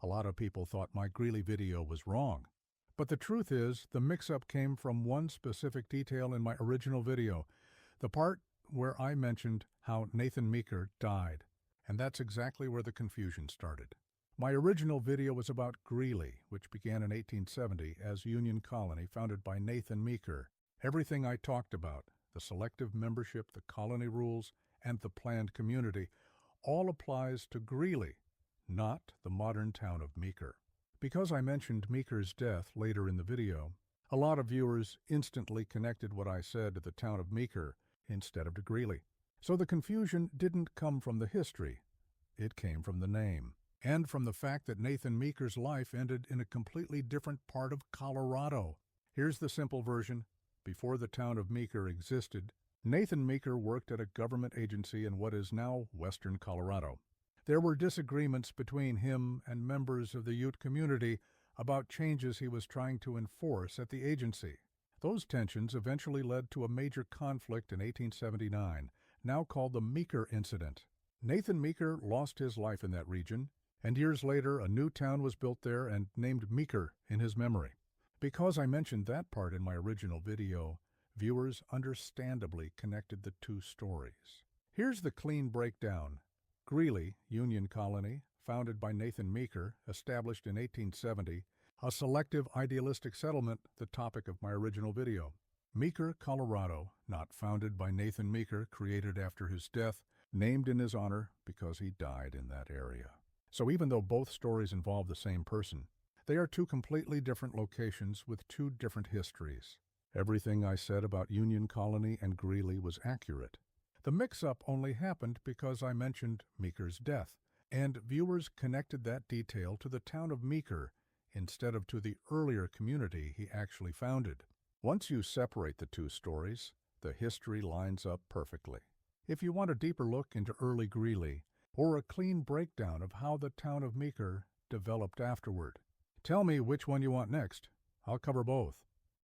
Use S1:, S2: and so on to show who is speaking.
S1: A lot of people thought my Greeley video was wrong. But the truth is, the mix-up came from one specific detail in my original video, the part where I mentioned how Nathan Meeker died. And that's exactly where the confusion started. My original video was about Greeley, which began in 1870 as Union Colony founded by Nathan Meeker. Everything I talked about, the selective membership, the colony rules, and the planned community, all applies to Greeley, not the modern town of Meeker. Because I mentioned Meeker's death later in the video, a lot of viewers instantly connected what I said to the town of Meeker instead of to Greeley. So the confusion didn't come from the history, it came from the name, and from the fact that Nathan Meeker's life ended in a completely different part of Colorado. Here's the simple version. Before the town of Meeker existed, Nathan Meeker worked at a government agency in what is now western Colorado. There were disagreements between him and members of the Ute community about changes he was trying to enforce at the agency. Those tensions eventually led to a major conflict in 1879, now called the Meeker Incident. Nathan Meeker lost his life in that region, and years later a new town was built there and named Meeker in his memory. Because I mentioned that part in my original video, viewers understandably connected the two stories. Here's the clean breakdown. Greeley, Union Colony, founded by Nathan Meeker, established in 1870, a selective idealistic settlement, the topic of my original video. Meeker, Colorado, not founded by Nathan Meeker, created after his death, named in his honor because he died in that area. So even though both stories involve the same person, they are two completely different locations with two different histories. Everything I said about Union Colony and Greeley was accurate. The mix-up only happened because I mentioned Meeker's death, and viewers connected that detail to the town of Meeker instead of to the earlier community he actually founded. Once you separate the two stories, the history lines up perfectly. If you want a deeper look into early Greeley, or a clean breakdown of how the town of Meeker developed afterward, tell me which one you want next. I'll cover both.